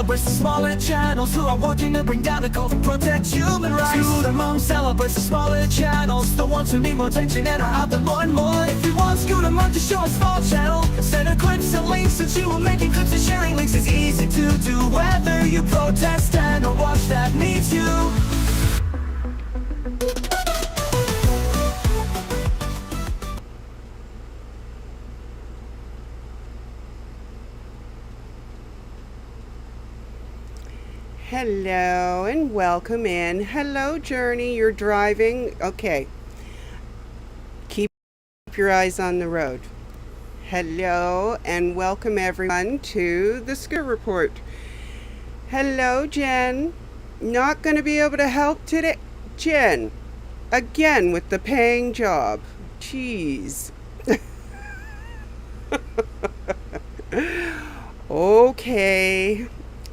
celebrates the smaller channels who are working to bring down the code and protect human rights. Scooter Mom celebrates the smaller channels, the ones who need more attention and are out there more and more. If you want Scooter Mom to show a small channel, send her clips and links, since you are making clips and sharing links is easy to do. Whether you protest and or watch that needs you. Hello and welcome in. Hello, Journey. You're driving? Okay. Keep your eyes on the road. Hello and welcome everyone to the Scooter Report. Hello, Jen. Not going to be able to help today. Jen, again with the paying job. Jeez. Okay.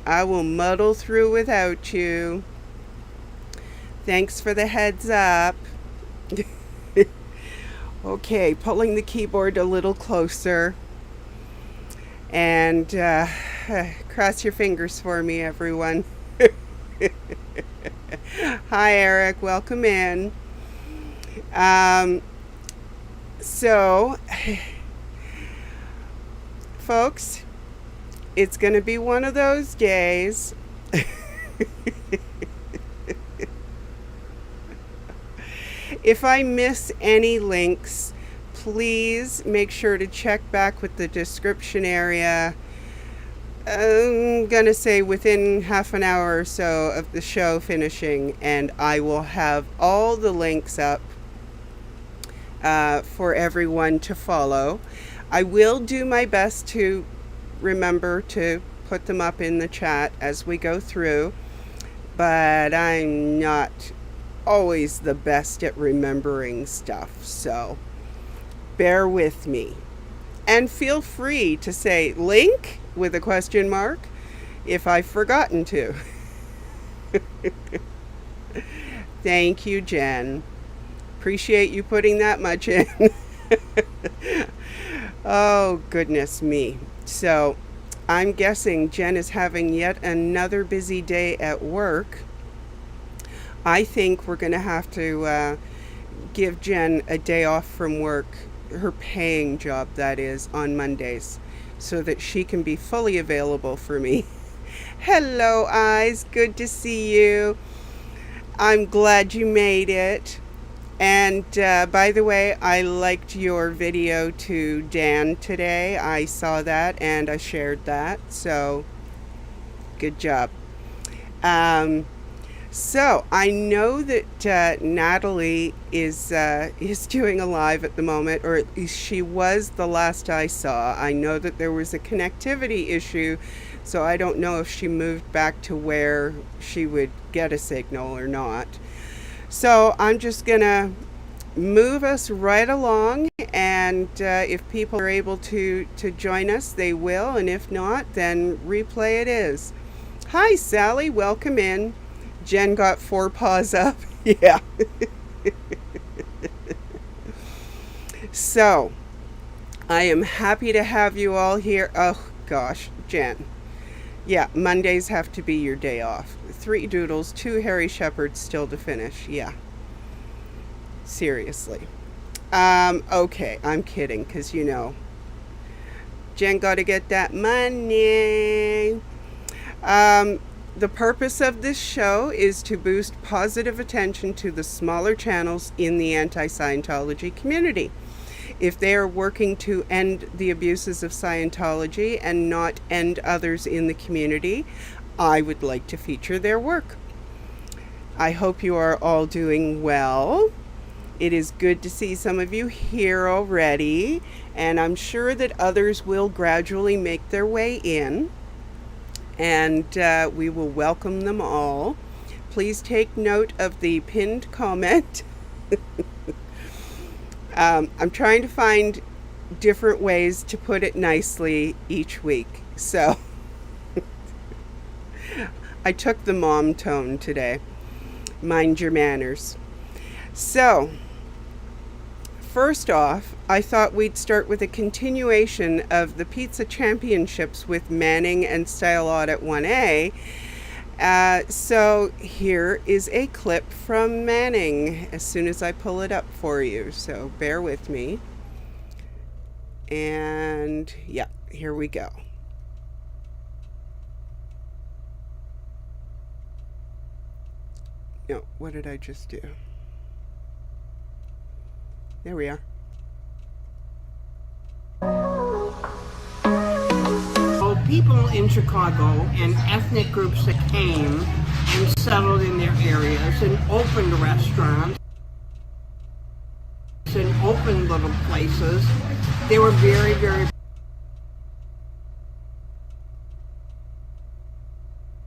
I will muddle through without you. Thanks for the heads up. Okay, pulling the keyboard a little closer. And cross your fingers for me, everyone. Hi, Eric. Welcome in. So, folks, it's going to be one of those days. If I miss any links, please make sure to check back with the description area. I'm going to say within half an hour or so of the show finishing, and I will have all the links up for everyone to follow. I will do my best to remember to put them up in the chat as we go through, but I'm not always the best at remembering stuff, so bear with me. And feel free to say link with a question mark if I've forgotten to. Thank you, Jen. Appreciate you putting that much in. Oh, goodness me. So, I'm guessing Jen is having yet another busy day at work. I think we're going to have to give Jen a day off from work, her paying job, that is, on Mondays, so that she can be fully available for me. Hello, Eyes. Good to see you. I'm glad you made it. And by the way, I liked your video to Dan today. I saw that and I shared that. So, good job. So, I know that Natalie is doing a live at the moment, or at least she was the last I saw. I know that there was a connectivity issue, so I don't know if she moved back to where she would get a signal or not. So I'm just going to move us right along, and if people are able to join us, they will, and if not, then replay it is. Hi, Sally. Welcome in. Jen got 4 paws up. Yeah. So, I am happy to have you all here. Oh, gosh, Jen. Yeah, Mondays have to be your day off. 3 doodles, 2 hairy shepherds still to finish. Yeah. Seriously. Okay, I'm kidding, because, you know, Jen got to get that money. The purpose of this show is to boost positive attention to the smaller channels in the anti-Scientology community. If they are working to end the abuses of Scientology and not end others in the community, I would like to feature their work. I hope you are all doing well. It is good to see some of you here already, and I'm sure that others will gradually make their way in, and we will welcome them all. Please take note of the pinned comment. I'm trying to find different ways to put it nicely each week. So I took the mom tone today. Mind your manners. So first off, I thought we'd start with a continuation of the pizza championships with Manning and Style Audit 1A. So here is a clip from Manning as soon as I pull it up for you. So bear with me. And yeah, here we go. No, what did I just do? There we are. So people in Chicago and ethnic groups that came and settled in their areas and opened restaurants and opened little places, they were very, very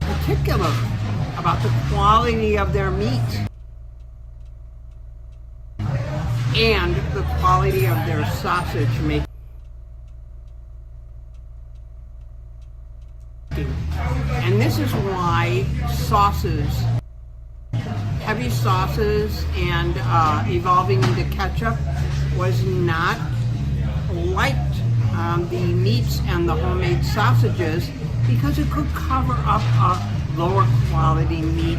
particular about the quality of their meat and the quality of their sausage making. And this is why sauces, heavy sauces and evolving into ketchup was not liked the meats and the homemade sausages, because it could cover up a lower quality meat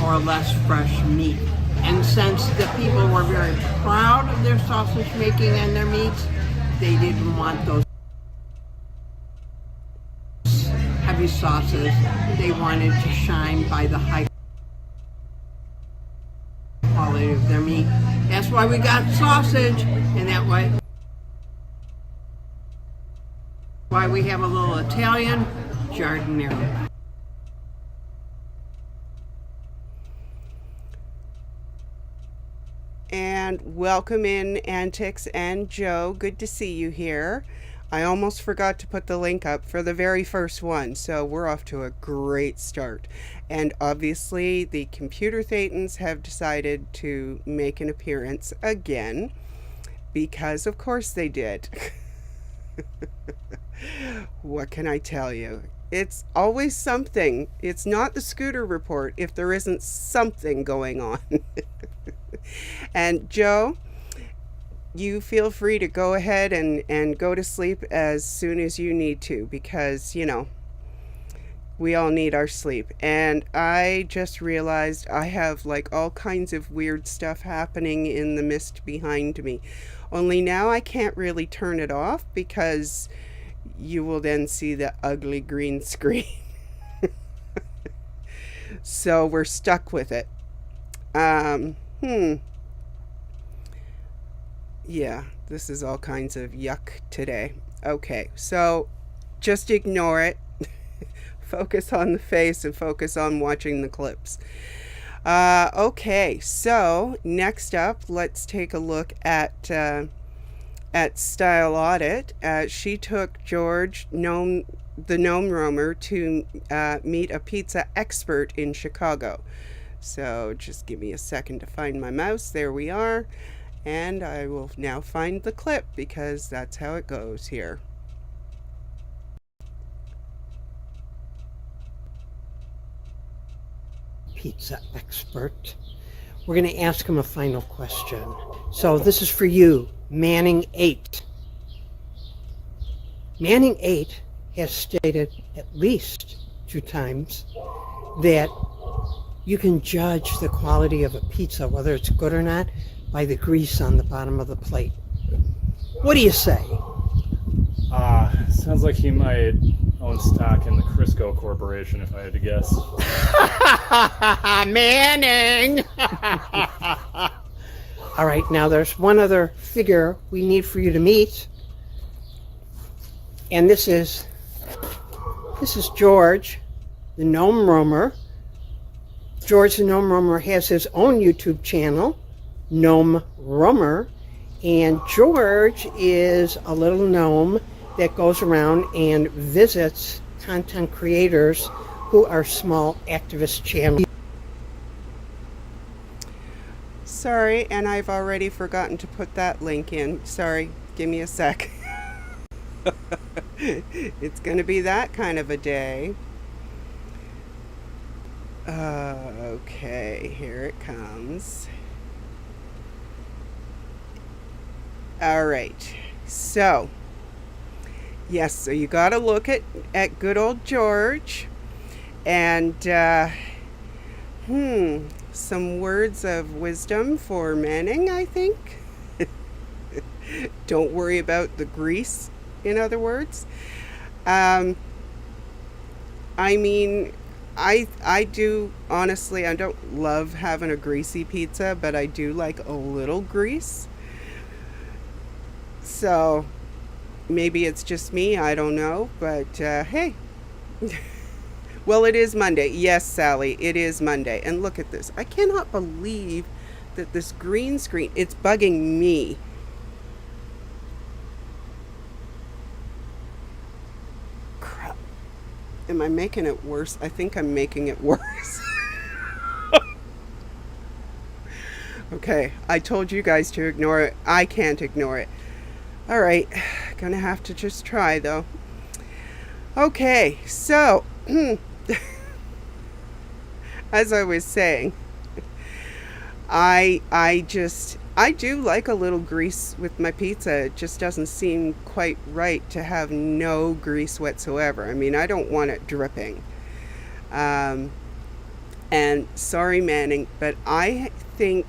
or less fresh meat. And since the people were very proud of their sausage making and their meats, they didn't want those heavy sauces. They wanted to shine by the high quality of their meat. That's why we got sausage, and that way why we have a little Italian giardiniera. And welcome in, Antics and Joe. Good to see you here. I almost forgot to put the link up for the very first one, so we're off to a great start. And obviously the Computer Thetans have decided to make an appearance again, because of course they did. What can I tell you? It's always something. It's not the Scooter Report if there isn't something going on. And Joe, you feel free to go ahead and go to sleep as soon as you need to, because, you know, we all need our sleep. And I just realized I have like all kinds of weird stuff happening in the mist behind me. Only now I can't really turn it off, because you will then see the ugly green screen. So we're stuck with it. Yeah, this is all kinds of yuck today. Okay, so just ignore it. Focus on the face and focus on watching the clips. Okay, so next up, let's take a look at Style Audit. She took George, the Gnome Roamer, to meet a pizza expert in Chicago. So just give me a second to find my mouse. There we are. And I will now find the clip, because that's how it goes here. Pizza expert. We're going to ask him a final question. So this is for you, Manning 8. Manning 8 has stated at least 2 times that you can judge the quality of a pizza, whether it's good or not, by the grease on the bottom of the plate. What do you say? Sounds like he might own stock in the Crisco Corporation, if I had to guess. Manning! All right, now there's one other figure we need for you to meet. And this is George, the Gnome Roamer. George the Gnome Roamer has his own YouTube channel, Gnome Roamer, and George is a little gnome that goes around and visits content creators who are small activist channels. Sorry, and I've already forgotten to put that link in. Sorry, give me a sec. It's going to be that kind of a day. Okay, here it comes. All right. So, yes, so you got to look at good old George. And, some words of wisdom for Manning, I think. Don't worry about the grease, in other words. I mean, I do, honestly, I don't love having a greasy pizza, but I do like a little grease. So maybe it's just me, I don't know, but hey. Well, it is Monday. Yes, Sally, it is Monday. And look at this. I cannot believe that this green screen, it's bugging me. Crap. Am I making it worse? I think I'm making it worse. Okay, I told you guys to ignore it. I can't ignore it. All right, gonna have to just try though. Okay, so as I was saying, I do like a little grease with my pizza. It just doesn't seem quite right to have no grease whatsoever. I mean, I don't want it dripping. And sorry, Manning, but I think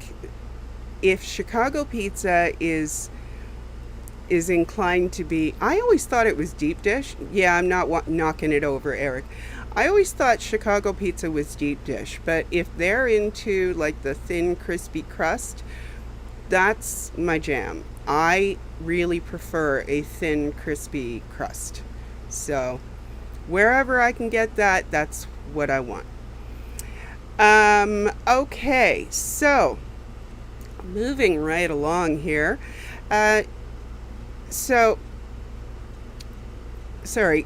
if Chicago pizza is inclined to be, I always thought it was deep dish. Yeah, I'm not knocking it over, Eric. I always thought Chicago pizza was deep dish, but if they're into like the thin, crispy crust, that's my jam. I really prefer a thin, crispy crust. So wherever I can get that, that's what I want. Okay, so moving right along here.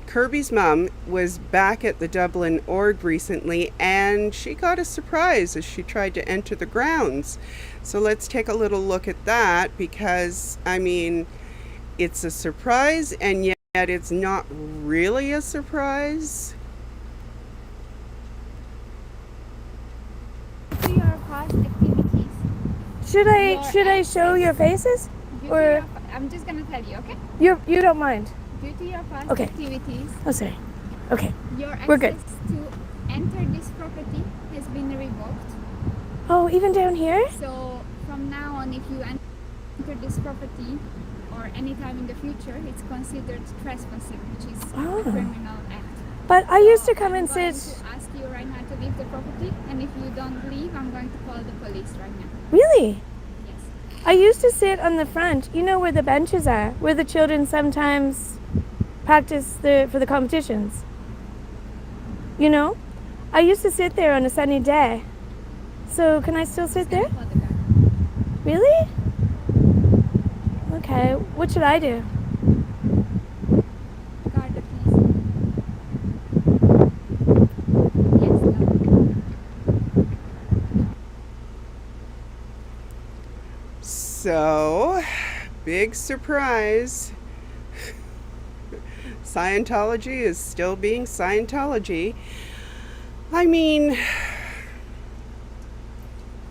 Kirby's mom was back at the Dublin Org recently, and she got a surprise as she tried to enter the grounds. So let's take a little look at that, because, I mean, it's a surprise, and yet it's not really a surprise. To your past activities. Should I show your faces? Or I'm just gonna tell you, okay? you don't mind? Due to your past Okay. activities, Oh, sorry. Okay. your We're good. access to enter this property has been revoked. Oh, even down here? So from now on, if you enter this property or any time in the future, it's considered trespassing, which is Oh. a criminal act. But I used to So come I'm and going sit. to ask you right now to leave the property, and if you don't leave, I'm going to call the police right now. Really? Yes. I used to sit on the front. You know where the benches are, where the children sometimes practice for the competitions. You know? I used to sit there on a sunny day. So can I still sit there? Call the guy. Really? Okay. What should I do? Guard the police. Yes, no. So, big surprise. Scientology is still being Scientology. I mean,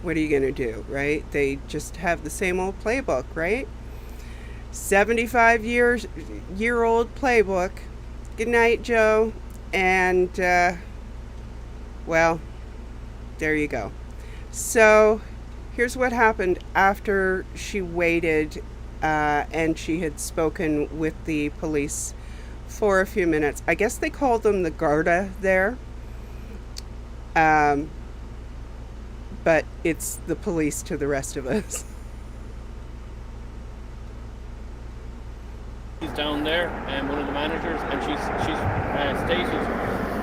what are you going to do, right? They just have the same old playbook, right? 75-year-old playbook. Good night, Joe. And, well, there you go. So, here's what happened after she waited and she had spoken with the police for a few minutes. I guess they called them the Garda there. But it's the police to the rest of us. She's down there, and one of the managers, and she's stated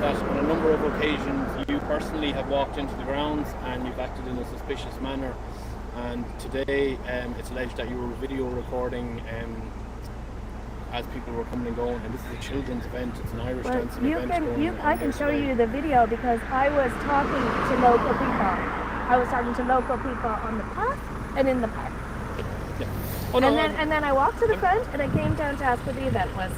that on a number of occasions you personally have walked into the grounds and you've acted in a suspicious manner. And today, it's alleged that you were video recording as people were coming and going. And this is a children's event; it's an Irish dancing event. I can show you the video because I was talking to local people. I was talking to local people on the path and in the park. Yeah. Oh, no, and then I walked to the front and I came down to ask what the event was.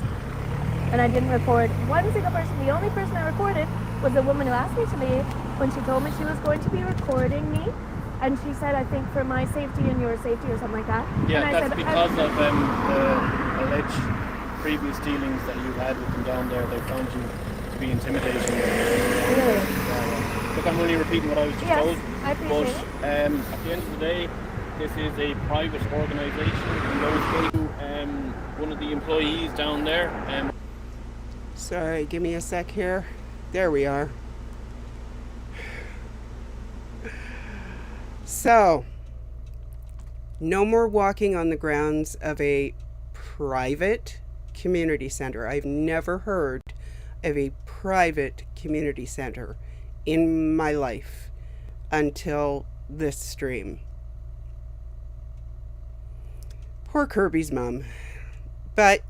And I didn't record one single person. The only person I recorded was the woman who asked me to leave when she told me she was going to be recording me. And she said, I think for my safety and your safety or something like that. Yeah, and I that's said, because of the alleged previous dealings that you had with them down there. They found you to be intimidating. Really? Look, I'm only repeating what I was just Yes, told. I appreciate it. But at the end of the day, this is a private organisation. And those who, one of the employees down there. Sorry, give me a sec here. There we are. So, no more walking on the grounds of a private community center. I've never heard of a private community center in my life until this stream. Poor Kirby's mom. But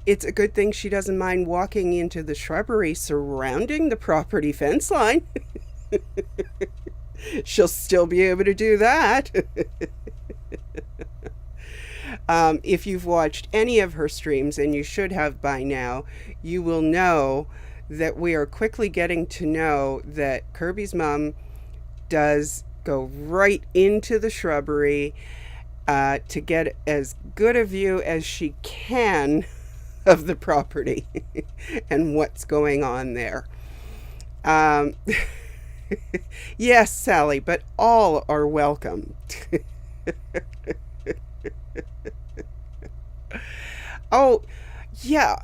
it's a good thing she doesn't mind walking into the shrubbery surrounding the property fence line. She'll still be able to do that. If you've watched any of her streams, and you should have by now, you will know that we are quickly getting to know that Kirby's mom does go right into the shrubbery to get as good a view as she can of the property and what's going on there. Yes, Sally, but all are welcome. Oh, yeah.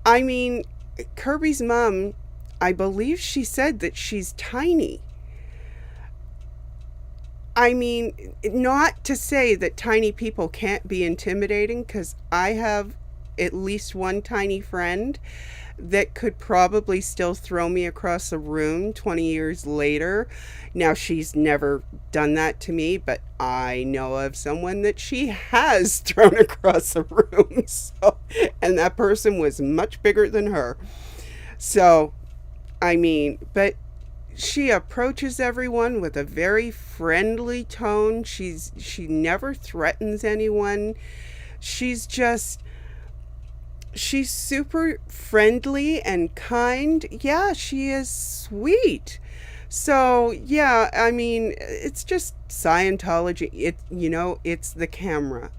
I mean, Kirby's mom, I believe she said that she's tiny. I mean, not to say that tiny people can't be intimidating, because I have at least one tiny friend that could probably still throw me across a room 20 years later. Now, she's never done that to me, but I know of someone that she has thrown across a room. And that person was much bigger than her. So, I mean, but she approaches everyone with a very friendly tone. She never threatens anyone. She's super friendly and kind. Yeah, she is sweet. So, yeah, I mean, it's just Scientology. It's the camera.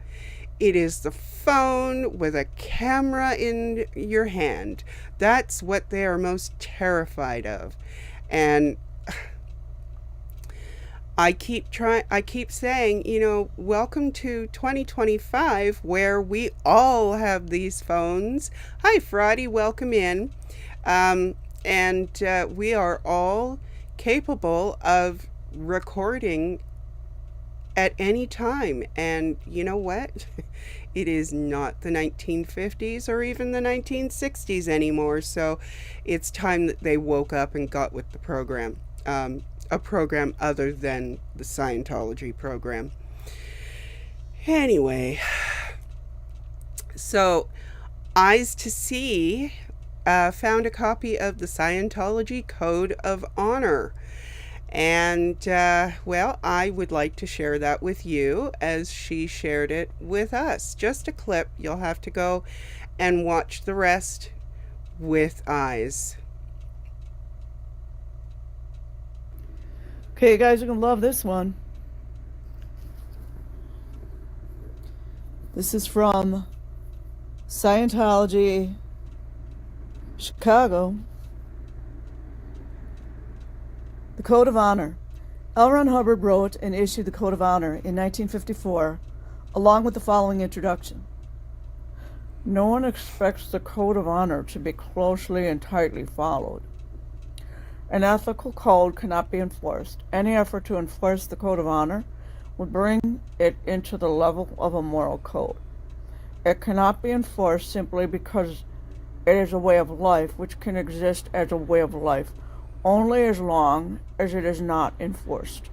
It is the phone with a camera in your hand. That's what they are most terrified of. And I keep saying, welcome to 2025, where we all have these phones. Hi, Friday, welcome in. And we are all capable of recording at any time. And you know what? It is not the 1950s or even the 1960s anymore. So it's time that they woke up and got with the program. A program other than the Scientology program. Anyway, so Eyes to See found a copy of the Scientology Code of Honor. And, well, I would like to share that with you as she shared it with us. Just a clip. You'll have to go and watch the rest with Eyes. Okay, you guys are going to love this one. This is from Scientology, Chicago. The Code of Honor. L. Ron Hubbard wrote and issued the Code of Honor in 1954, along with the following introduction. No one expects the Code of Honor to be closely and tightly followed. An ethical code cannot be enforced. Any effort to enforce the Code of Honor would bring it into the level of a moral code. It cannot be enforced simply because it is a way of life which can exist as a way of life only as long as it is not enforced.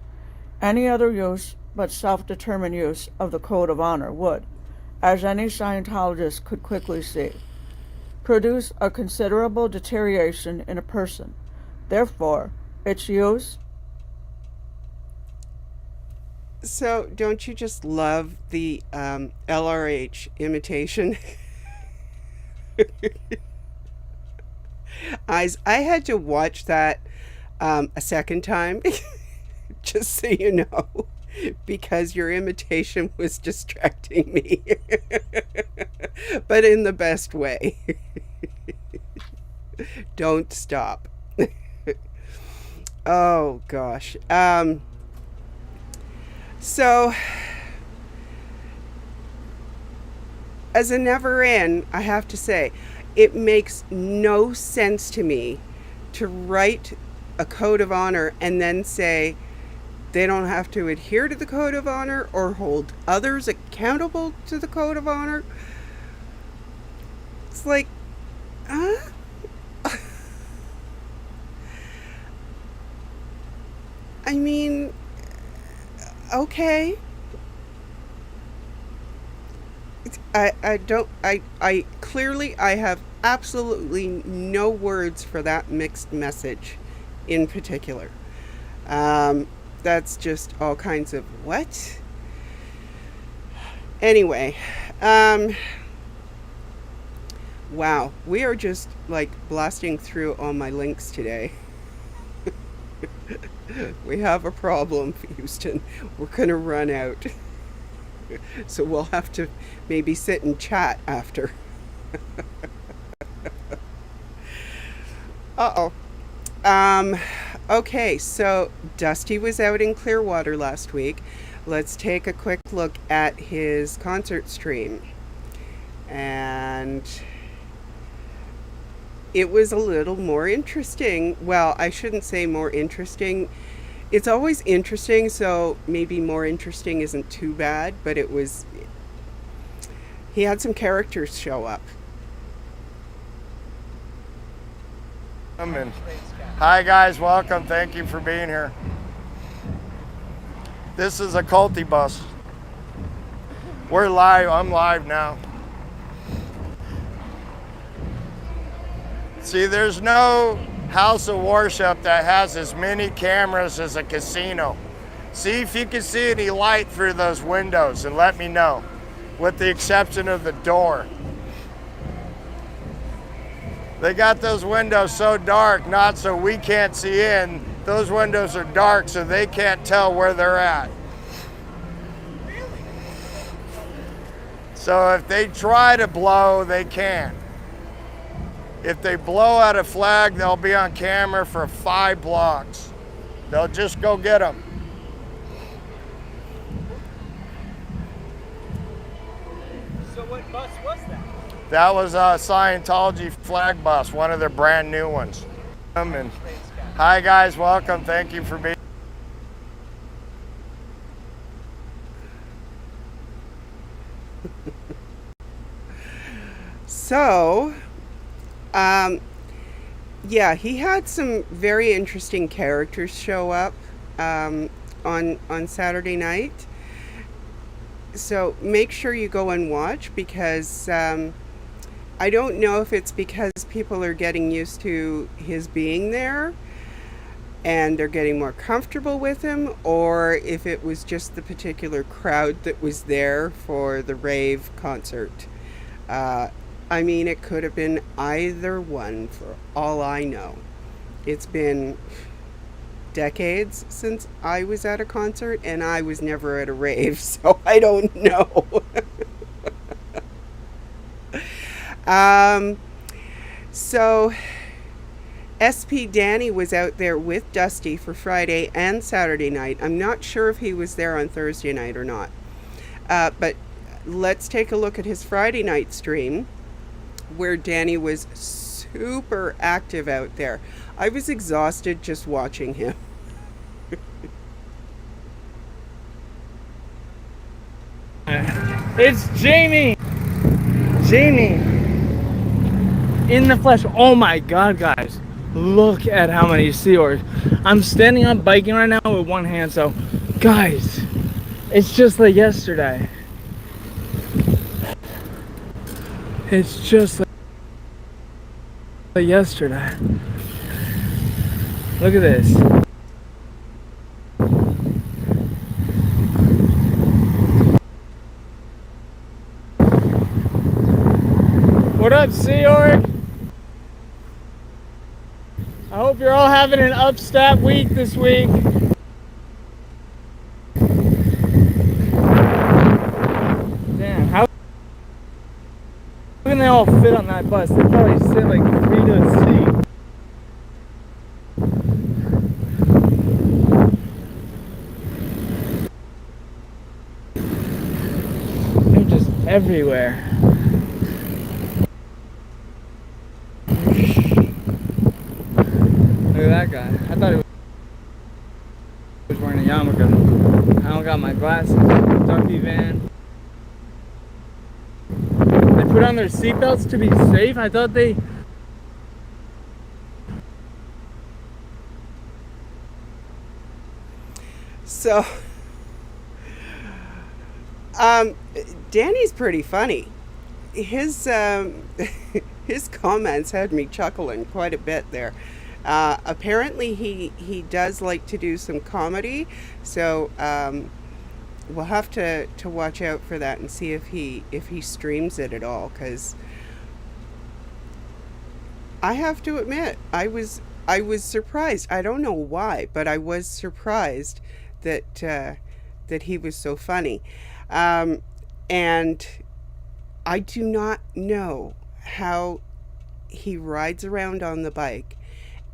Any other use but self-determined use of the Code of Honor would, as any Scientologist could quickly see, produce a considerable deterioration in a person. Therefore, its use. So, don't you just love the LRH imitation? I had to watch that a second time just so you know, because your imitation was distracting me. But in the best way. Don't stop. Oh gosh. So as a never in, I have to say, it makes no sense to me to write a code of honor and then say they don't have to adhere to the code of honor or hold others accountable to the code of honor. It's like, huh? I mean, okay. I clearly, I have absolutely no words for that mixed message in particular. That's just all kinds of what? Anyway, wow, we are just like blasting through all my links today. We have a problem, Houston. We're gonna run out. So we'll have to maybe sit and chat after. Uh-oh. Okay, so Dusty was out in Clearwater last week. Let's take a quick look at his concert stream. And it was a little more interesting. Well, I shouldn't say more interesting. It's always interesting, so maybe more interesting isn't too bad, but he had some characters show up. Hi guys, welcome. Thank you for being here. This is a culty bus. We're live. I'm live now. See, there's no house of worship that has as many cameras as a casino. See if you can see any light through those windows and let me know, with the exception of the door. They got those windows so dark, not so we can't see in. Those windows are dark so they can't tell where they're at. So if they try to blow, they can. If they blow out a flag, they'll be on camera for 5 blocks. They'll just go get them. So what bus was that? That was a Scientology flag bus, one of their brand new ones. And hi guys, welcome. Thank you for being. So, yeah, he had some very interesting characters show up on Saturday night. So make sure you go and watch, because I don't know if it's because people are getting used to his being there and they're getting more comfortable with him, or if it was just the particular crowd that was there for the rave concert. I mean, it could have been either one for all I know. It's been decades since I was at a concert, and I was never at a rave, so I don't know. So SP Danny was out there with Dusty for Friday and Saturday night. I'm not sure if he was there on Thursday night or not. But let's take a look at his Friday night stream, where Danny was super active out there. I was exhausted just watching him. It's Jamie! Jamie! In the flesh. Oh my god, guys. Look at how many sea orgs. I'm standing up biking right now with one hand, so guys, it's just like yesterday. It's just like yesterday. Look at this. What up, Sea Org? I hope you're all having an upstat week this week. even they all fit on that bus. They probably sit like 3 to a seat. They're just everywhere. Look at that guy. I thought he was wearing a yarmulke. I don't got my glasses. Ducky van. They put on their seatbelts to be safe. I thought they... So, Danny's pretty funny. His his comments had me chuckling quite a bit there. Apparently, he does like to do some comedy, so we'll have to watch out for that and see if he streams it at all. Because I have to admit, I was surprised. I don't know why, but I was surprised that he was so funny. And I do not know how he rides around on the bike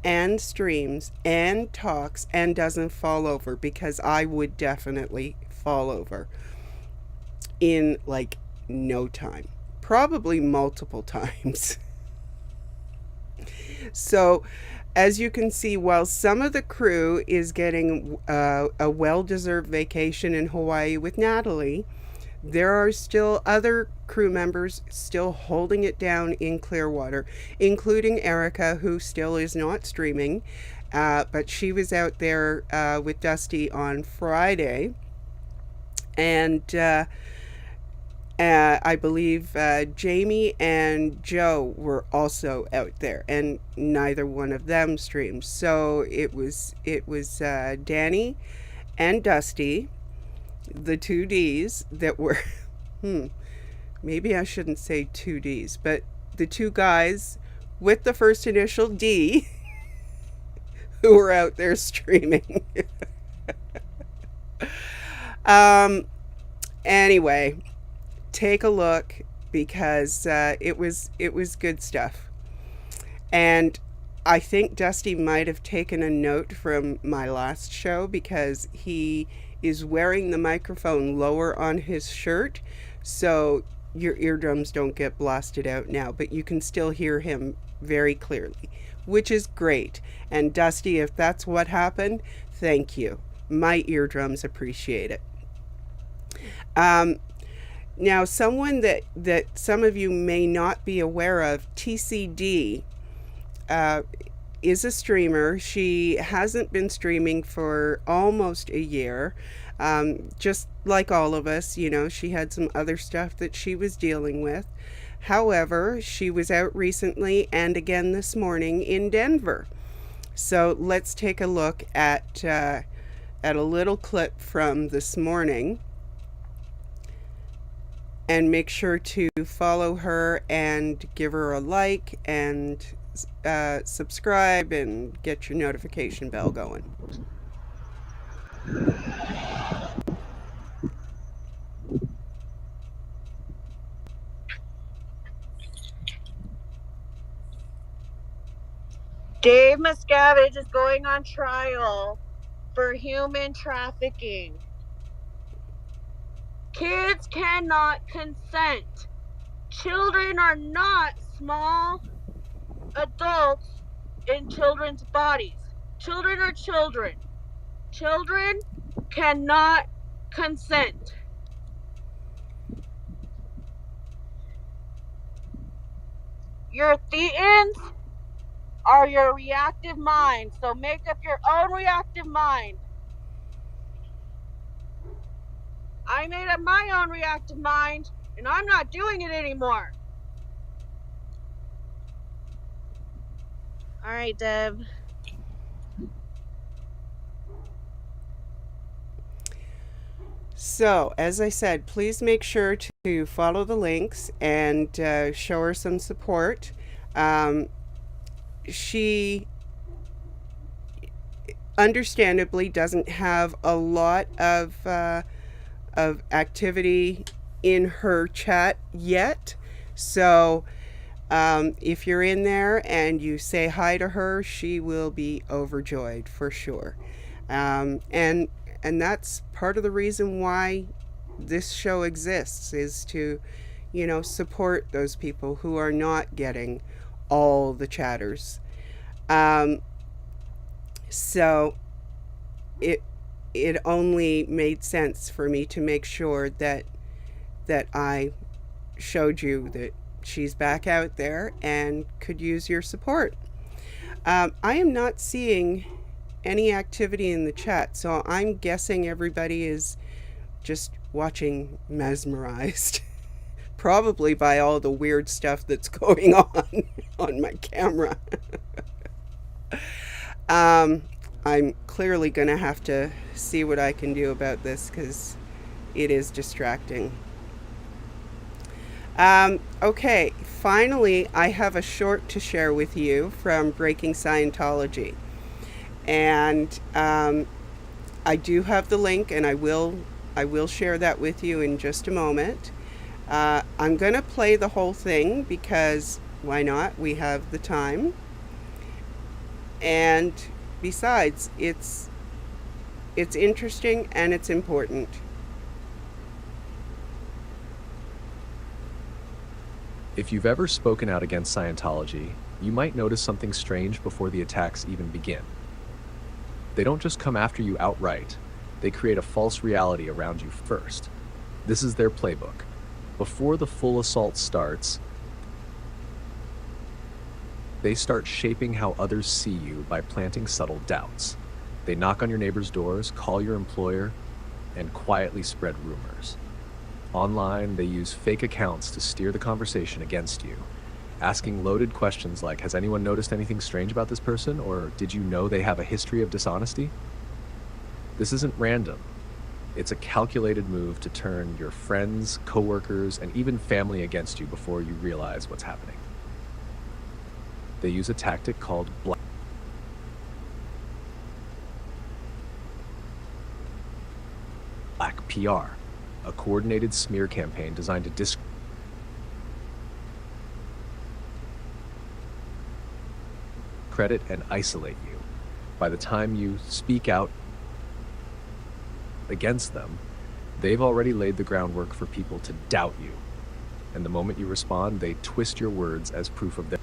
and streams and talks and doesn't fall over, because I would definitely fall over in like no time, probably multiple times. So, as you can see, while some of the crew is getting a well-deserved vacation in Hawaii with Natalie, there are still other crew members still holding it down in Clearwater, including Erica, who still is not streaming, but she was out there with Dusty on Friday, and I believe Jamie and Joe were also out there, and neither one of them streamed. So it was Danny and Dusty, the two Ds that were, maybe I shouldn't say two Ds, but the two guys with the first initial D who were out there streaming. Anyway, take a look, because it was good stuff. And I think Dusty might have taken a note from my last show, because he is wearing the microphone lower on his shirt, so your eardrums don't get blasted out now, but you can still hear him very clearly, which is great. And Dusty, if that's what happened, thank you. My eardrums appreciate it. Now, someone that some of you may not be aware of, TCD, is a streamer. She hasn't been streaming for almost a year. Just like all of us, she had some other stuff that she was dealing with. However, she was out recently and again this morning in Denver. So let's take a look at a little clip from this morning, and make sure to follow her and give her a like and subscribe and get your notification bell going. Dave Miscavige is going on trial for human trafficking. Kids cannot consent. Children are not small adults in children's bodies. Children are children. Children cannot consent. Your thetans are your reactive mind, so make up your own reactive mind. I made up my own reactive mind, and I'm not doing it anymore. All right, Deb. So, as I said, please make sure to follow the links and show her some support. She understandably doesn't have a lot of activity in her chat yet, So if you're in there and you say hi to her, she will be overjoyed for sure. And that's part of the reason why this show exists, is to, support those people who are not getting all the chatters. So it only made sense for me to make sure that I showed you that she's back out there and could use your support. I am not seeing any activity in the chat, so I'm guessing everybody is just watching mesmerized, probably by all the weird stuff that's going on my camera. I'm clearly going to have to see what I can do about this because it is distracting. Okay, finally, I have a short to share with you from Breaking Scientology. And I do have the link, and I will share that with you in just a moment. I'm going to play the whole thing because why not? We have the time. And besides, it's interesting and it's important. If you've ever spoken out against Scientology, you might notice something strange before the attacks even begin. They don't just come after you outright, they create a false reality around you first. This is their playbook. Before the full assault starts, they start shaping how others see you by planting subtle doubts. They knock on your neighbors' doors, call your employer, and quietly spread rumors. Online, they use fake accounts to steer the conversation against you, asking loaded questions like, has anyone noticed anything strange about this person? Or did you know they have a history of dishonesty? This isn't random. It's a calculated move to turn your friends, coworkers, and even family against you before you realize what's happening. They use a tactic called black PR, a coordinated smear campaign designed to discredit and isolate you. By the time you speak out against them, they've already laid the groundwork for people to doubt you. And the moment you respond, they twist your words as proof of their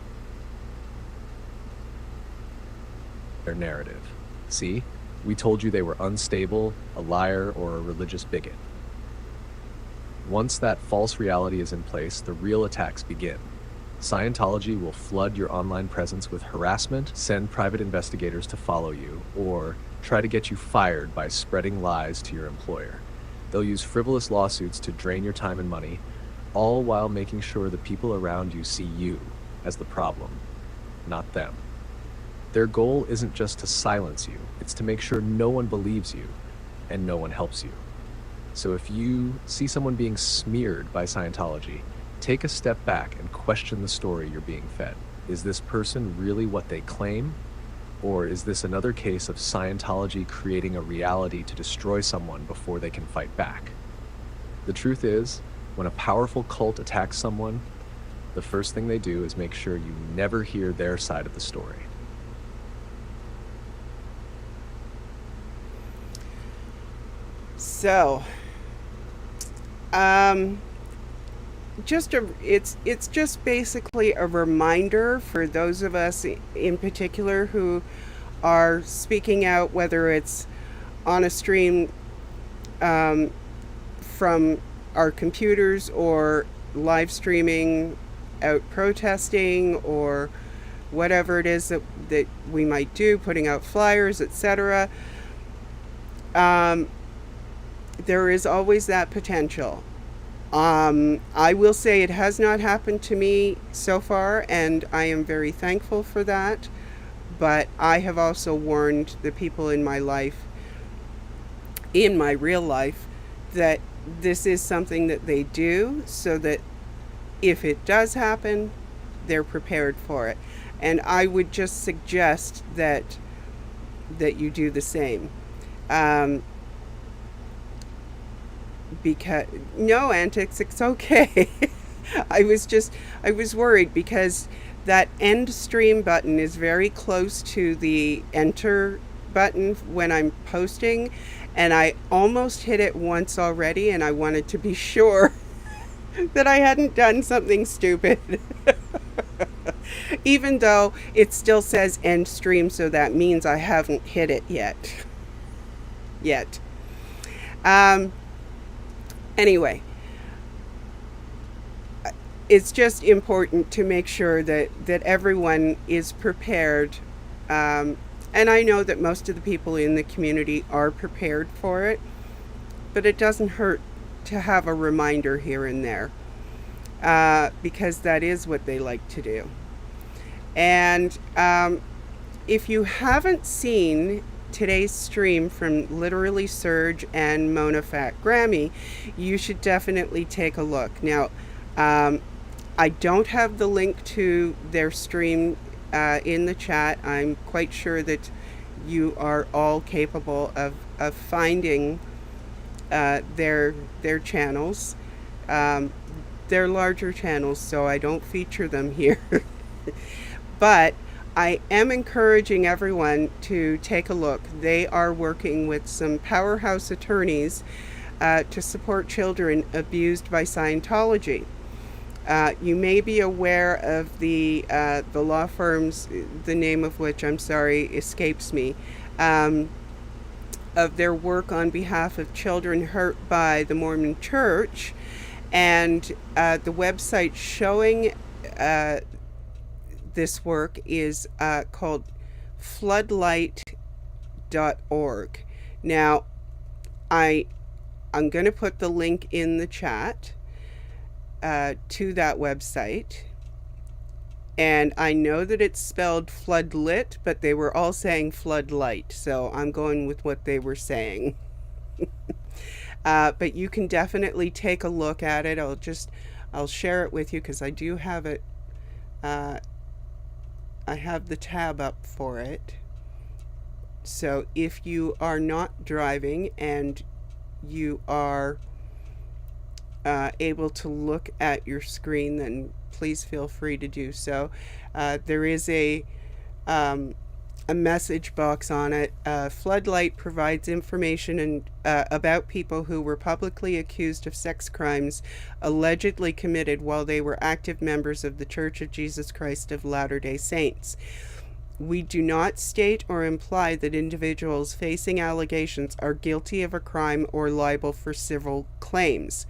narrative. See? We told you they were unstable, a liar, or a religious bigot. Once that false reality is in place, the real attacks begin. Scientology will flood your online presence with harassment, send private investigators to follow you, or try to get you fired by spreading lies to your employer. They'll use frivolous lawsuits to drain your time and money, all while making sure the people around you see you as the problem, not them. Their goal isn't just to silence you, it's to make sure no one believes you and no one helps you. So if you see someone being smeared by Scientology, take a step back and question the story you're being fed. Is this person really what they claim? Or is this another case of Scientology creating a reality to destroy someone before they can fight back? The truth is, when a powerful cult attacks someone, the first thing they do is make sure you never hear their side of the story. So, it's just basically a reminder for those of us in particular who are speaking out, whether it's on a stream from our computers or live streaming out protesting or whatever it is that we might do, putting out flyers, etc. There is always that potential. I will say it has not happened to me so far, and I am very thankful for that. But I have also warned the people in my life, in my real life, that this is something that they do so that if it does happen, they're prepared for it. And I would just suggest that you do the same. Because no antics, it's okay. I was worried because that end stream button is very close to the enter button when I'm posting, and I almost hit it once already, and I wanted to be sure that I hadn't done something stupid. Even though it still says end stream, so that means I haven't hit it yet. Anyway, it's just important to make sure that everyone is prepared. And I know that most of the people in the community are prepared for it, but it doesn't hurt to have a reminder here and there, because that is what they like to do. And if you haven't seen today's stream from Literally Surge and Mona Fat Grammy, you should definitely take a look. Now, I don't have the link to their stream in the chat. I'm quite sure that you are all capable of finding their channels. They're larger channels, so I don't feature them here. But I am encouraging everyone to take a look. They are working with some powerhouse attorneys to support children abused by Scientology. You may be aware of the law firms, the name of which, I'm sorry, escapes me, of their work on behalf of children hurt by the Mormon Church, and the website showing this work is called floodlight.org. Now, I'm going to put the link in the chat to that website. And I know that it's spelled floodlit, but they were all saying floodlight, so I'm going with what they were saying. But you can definitely take a look at it. I'll share it with you because I do have it. I have the tab up for it. So if you are not driving and you are able to look at your screen, then please feel free to do so. There is a message box on it. Floodlight provides information about people who were publicly accused of sex crimes allegedly committed while they were active members of the Church of Jesus Christ of Latter-day Saints. We do not state or imply that individuals facing allegations are guilty of a crime or liable for civil claims.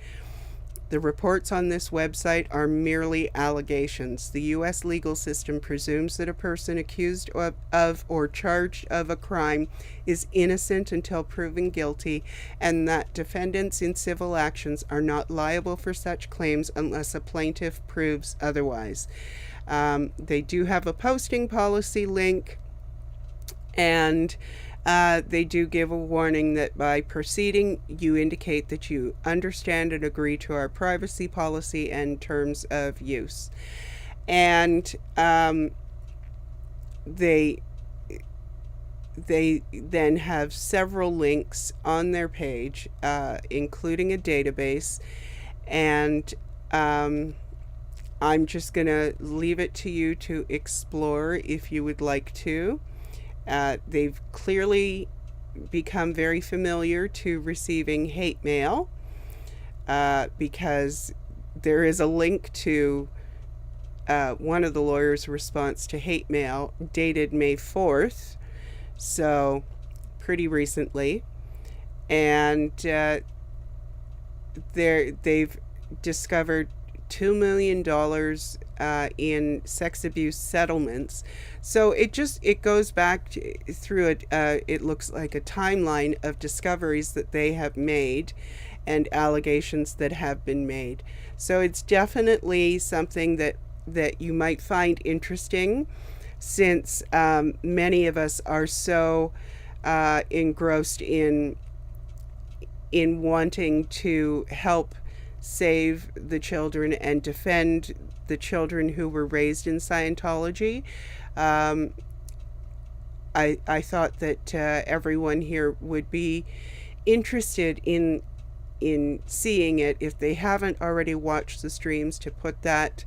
The reports on this website are merely allegations. The U.S. legal system presumes that a person accused of or charged of a crime is innocent until proven guilty, and that defendants in civil actions are not liable for such claims unless a plaintiff proves otherwise. They do have a posting policy link, and they do give a warning that by proceeding, you indicate that you understand and agree to our privacy policy and terms of use. And they then have several links on their page, including a database. And I'm just going to leave it to you to explore if you would like to. They've clearly become very familiar to receiving hate mail, because there is a link to one of the lawyers' response to hate mail dated May 4th, so pretty recently. And they've discovered $2 million in sex abuse settlements. So it goes back through it looks like a timeline of discoveries that they have made and allegations that have been made. So it's definitely something that you might find interesting, since many of us are so engrossed in wanting to help save the children and defend the children who were raised in Scientology. I thought that everyone here would be interested in in seeing it, if they haven't already watched the streams, to put that,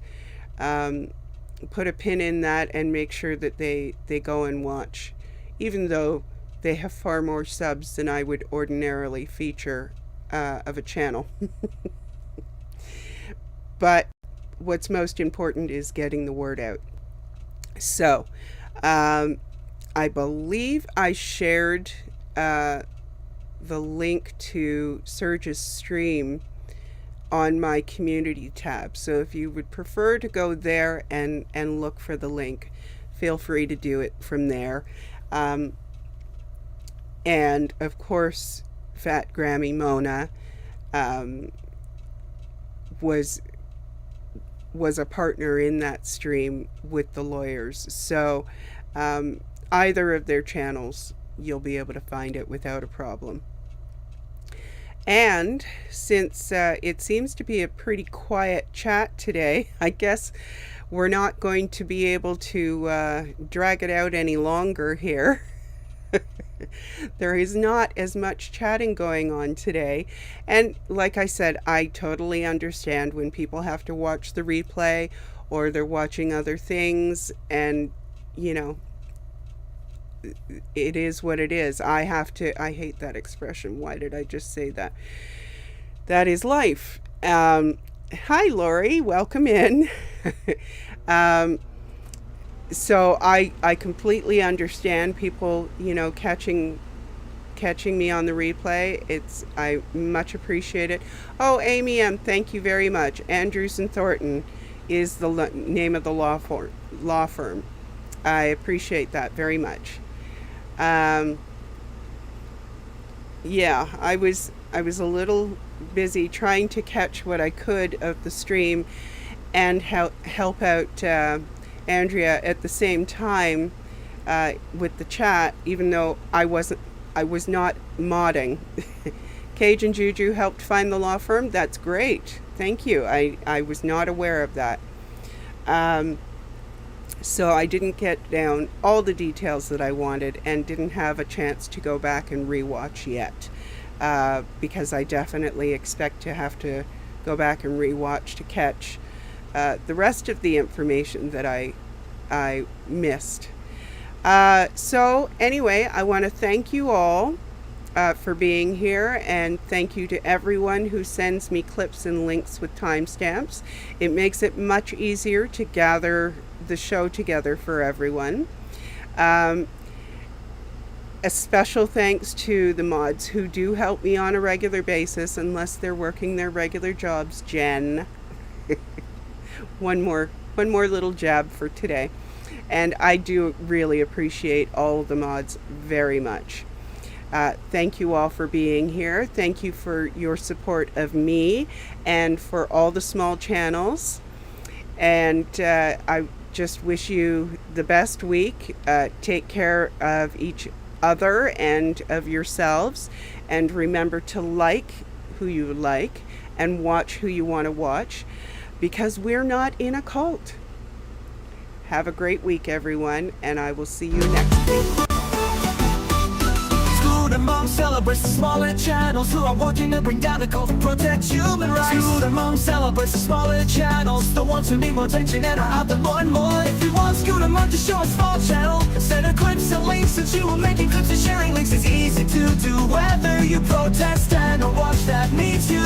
put a pin in that and make sure that they go and watch, even though they have far more subs than I would ordinarily feature of a channel. But what's most important is getting the word out. So, I believe I shared the link to Serge's stream on my community tab. So if you would prefer to go there and look for the link, feel free to do it from there. And of course, Fat Grammy Mona was a partner in that stream with the lawyers. So either of their channels, you'll be able to find it without a problem. And since it seems to be a pretty quiet chat today, I guess we're not going to be able to drag it out any longer here. There is not as much chatting going on today. And like I said, I totally understand when people have to watch the replay or they're watching other things, and you know, it is what it is. I hate that expression. Why did I just say that? That is life. Hi, Lori. Welcome in. So I completely understand people, you know, catching me on the replay. I much appreciate it. Oh, Amy M., thank you very much. Andrews and Thornton is the name of the law firm. I appreciate that very much. Yeah, I was a little busy trying to catch what I could of the stream and help out Andrea at the same time with the chat, even though I was not modding. Cajun Juju helped find the law firm. That's great. Thank you. I was not aware of that. So I didn't get down all the details that I wanted and didn't have a chance to go back and rewatch yet, because I definitely expect to have to go back and rewatch to catch the rest of the information that I missed. So anyway, I want to thank you all for being here, and thank you to everyone who sends me clips and links with timestamps. It makes it much easier to gather the show together for everyone. A special thanks to the mods who do help me on a regular basis, unless they're working their regular jobs. Jen. one more little jab for today. And I do really appreciate all of the mods very much. Thank you all for being here. Thank you for your support of me and for all the small channels. And I just wish you the best week. Take care of each other and of yourselves. And remember to like who you like and watch who you want to watch, because we're not in a cult. Have a great week, everyone, and I will see you next week. School and Mom celebrates the smaller channels who are working to bring down the cult and protect human rights. School and Mom celebrates the smaller channels, the ones who need more attention and are out there more and more. If you want School and Mom to show a small channel, send her clips and links, since you are making clips and sharing links is easy to do. Whether you protest and or watch that needs you.